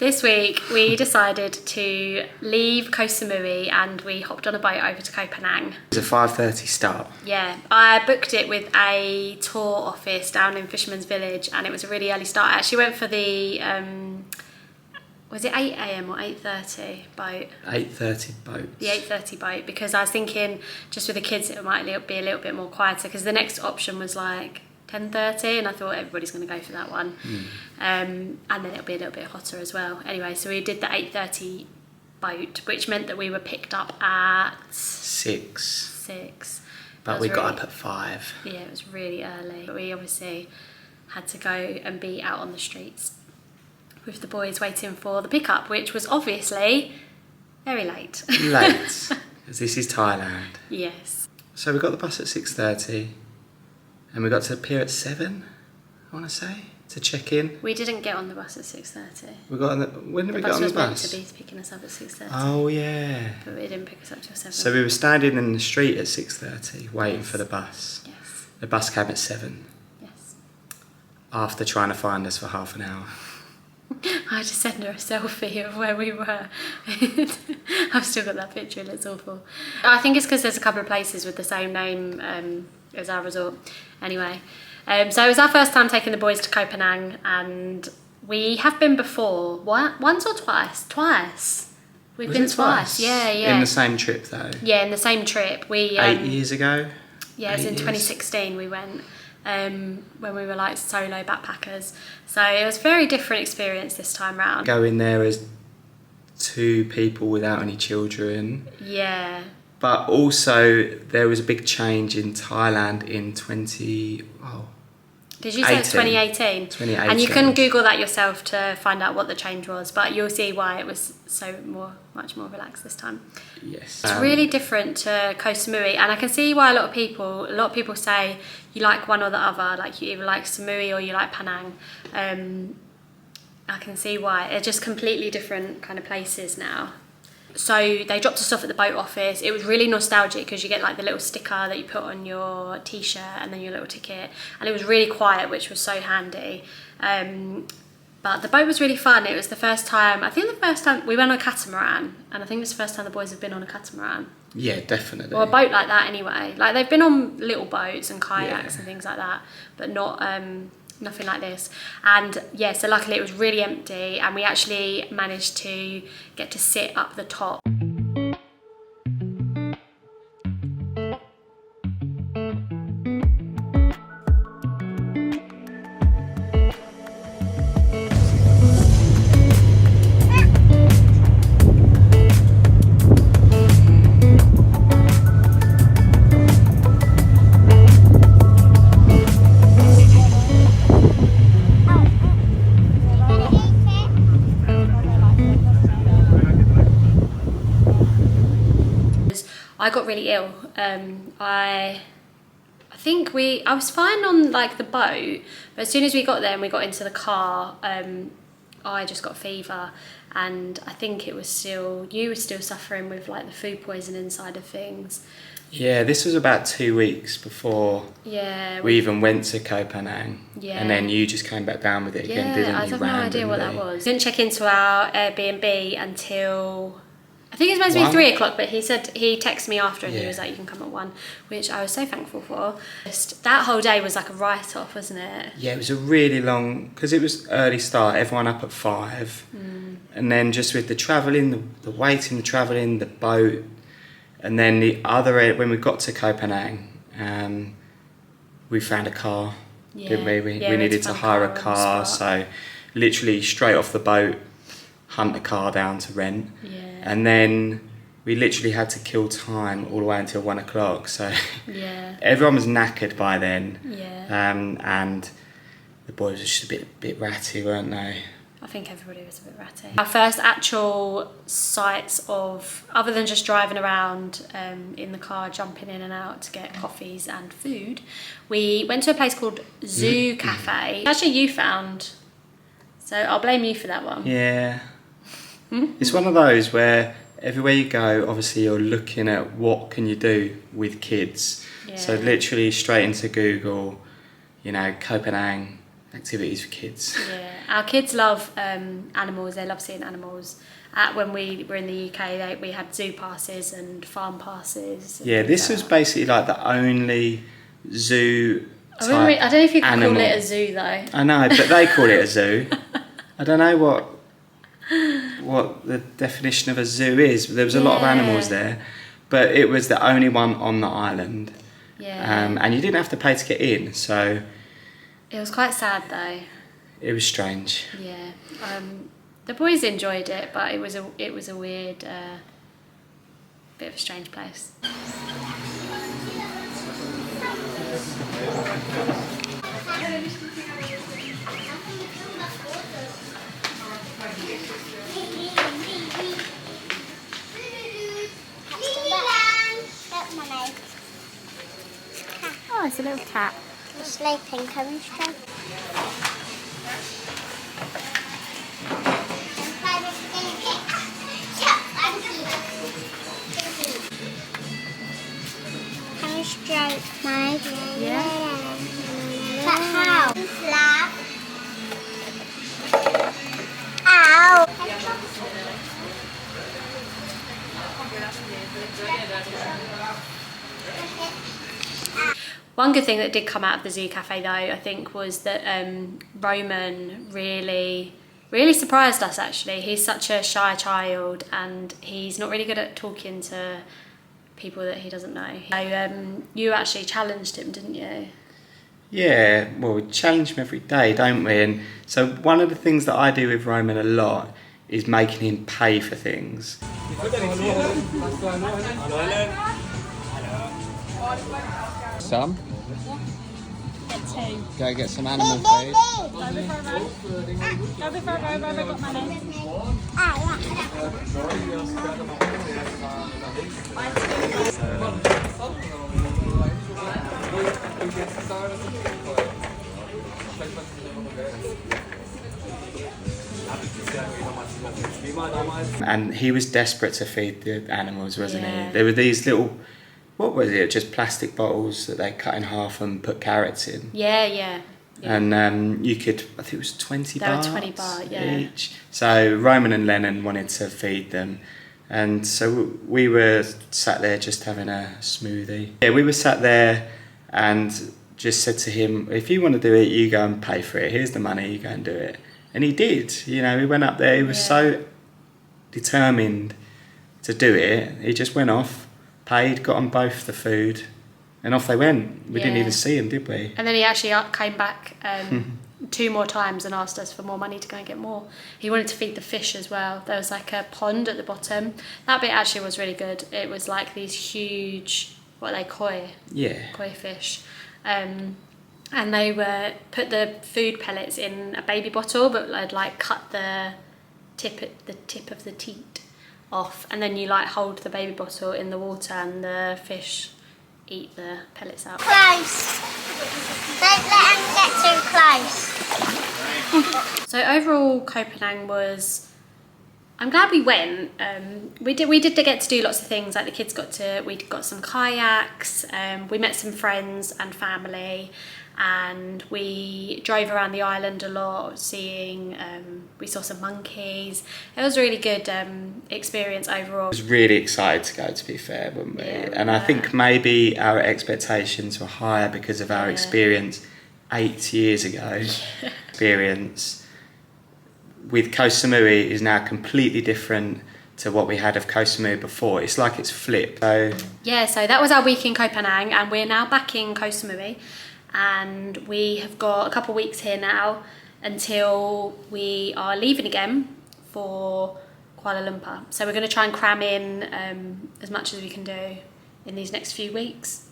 This week we decided to leave Koh Samui and we hopped on a boat over to Koh Phangan. It was a 5:30 start. Yeah, I booked it with a tour office down in Fisherman's Village and it was a really early start. I actually went for the, was it 8 AM or 8:30 boat? 8:30 boat. The 8:30 boat, because I was thinking just with the kids it might be a little bit more quieter, because the next option was like 10:30 and I thought everybody's going to go for that one. And then it'll be a little bit hotter as well. Anyway, so we did the 8:30 boat, which meant that we were picked up at 6. But we got up at 5. Yeah, it was really early. But we obviously had to go and be out on the streets with the boys waiting for the pickup, which was obviously very late. Late, because this is Thailand. Yes. So we got the bus at 6:30 and we got to the pier at 7, I want to say, to check in. We didn't get on the bus at 6:30. We got on the, when did we get on the bus? The bus was meant to be picking us up at 6:30. Oh yeah. But it didn't pick us up till 7. So we were standing in the street at 6:30 waiting for the bus. Yes. The bus came at 7. Yes. After trying to find us for half an hour. I had to send her a selfie of where we were. I've still got that picture and it's awful. I think it's because there's a couple of places with the same name as our resort. Anyway, so it was our first time taking the boys to Koh Phangan, and we have been before. Once or twice? Twice. We've been twice. Yeah. In the same trip though? Yeah, in the same trip. We 8 years ago? Yeah, it was in 2016 we went. When we were like solo backpackers, so it was a very different experience this time round. Going there as 2 people without any children. Yeah. But also there was a big change in Thailand in Did you say it's 2018? 2018. And you can Google that yourself to find out what the change was, but you'll see why it was much more relaxed this time. Yes. It's really different to Koh Samui, and I can see why a lot of people say you like one or the other, like you either like Samui or you like Penang. I can see why. They're just completely different kind of places now. So they dropped us off at the boat office. It was really nostalgic because you get like the little sticker that you put on your t-shirt and then your little ticket, and it was really quiet, which was so handy. But the boat was really fun. It was the first time we went on a catamaran, and I think it's the first time the boys have been on a catamaran. Yeah, definitely. Or a boat like that anyway. Like they've been on little boats and kayaks and things like that, but not nothing like this. And yeah, so luckily it was really empty and we actually managed to get to sit up the top. I got really ill. I was fine on like the boat, but as soon as we got there and we got into the car, I just got fever, and I think you were still suffering with like the food poisoning side of things. Yeah, this was about 2 weeks before we even went to Koh Phangan. Yeah. And then you just came back down with it again, didn't you? I have no idea what that was. Didn't check into our Airbnb until I think it was supposed to be 3 o'clock, but he texted me after and he was like, you can come at 1, which I was so thankful for. Just, that whole day was like a write-off, wasn't it? Yeah, it was a really long, because it was early start, everyone up at 5. And then just with the travelling, the waiting, the travelling, the boat, and then the other end, when we got to Koh Phangan, we found a car, didn't we? We needed to hire a car, so literally straight off the boat, hunt a car down to rent. Yeah. And then we literally had to kill time all the way until 1 o'clock. So everyone was knackered by then. Yeah. And the boys were just a bit ratty, weren't they? I think everybody was a bit ratty. Our first actual sights other than just driving around in the car, jumping in and out to get coffees and food, we went to a place called Zoo Cafe. Actually, you found, so I'll blame you for that one. Yeah. It's one of those where everywhere you go, obviously you're looking at what can you do with kids. Yeah. So literally straight into Google, Koh Phangan, activities for kids. Yeah, our kids love animals. They love seeing animals. When we were in the UK, we had zoo passes and farm passes. And Yeah, this was basically like the only zoo I don't know if you can animal. call it a zoo though. I know, but they call it a zoo. I don't know what the definition of a zoo is. There was a lot of animals there, but it was the only one on the island. Yeah. And you didn't have to pay to get in, so... It was quite sad though. It was strange. Yeah. The boys enjoyed it, but it was a weird, bit of a strange place. Oh, it's a little cat. It's sleeping, can we stay? Can we stroke my Yeah. But how? Laugh. Ow. One good thing that did come out of the zoo cafe though, I think, was that Roman really surprised us actually. He's such a shy child and he's not really good at talking to people that he doesn't know. So you actually challenged him, didn't you? Yeah, well, we challenge him every day, don't we? And so one of the things that I do with Roman a lot is making him pay for things. Some? Go get some animal food. And he was desperate to feed the animals, wasn't he? There were these little, what was it, just plastic bottles that they cut in half and put carrots in. Yeah. And you could, I think it was 20 They were baht 20 baht, yeah. each. So Roman and Lennon wanted to feed them. And so we were sat there just having a smoothie. Yeah, we were sat there and just said to him, if you want to do it, you go and pay for it. Here's the money, you go and do it. And he did. You know, he went up there, he was so determined to do it. He just went off, paid, got them both the food, and off they went. We didn't even see him, did we? And then he actually came back 2 more times and asked us for more money to go and get more. He wanted to feed the fish as well. There was like a pond at the bottom. That bit actually was really good. It was like these huge, what are they, koi? Yeah. Koi fish. And they were put the food pellets in a baby bottle, but I'd like cut the tip of the teat off, and then you like hold the baby bottle in the water and the fish eat the pellets out. Close. Don't let them get too close. So overall, Koh Phangan was, I'm glad we went. We did get to do lots of things. Like we got some kayaks. We met some friends and family, and we drove around the island a lot, we saw some monkeys. It was a really good experience overall. I was really excited to go, to be fair, weren't we? Yeah, and I think maybe our expectations were higher because of our experience 8 years ago. Experience with Koh Samui is now completely different to what we had of Koh Samui before. It's like it's flipped. So that was our week in Koh Phangan, and we're now back in Koh Samui. And we have got a couple of weeks here now until we are leaving again for Kuala Lumpur. So we're going to try and cram in as much as we can do in these next few weeks.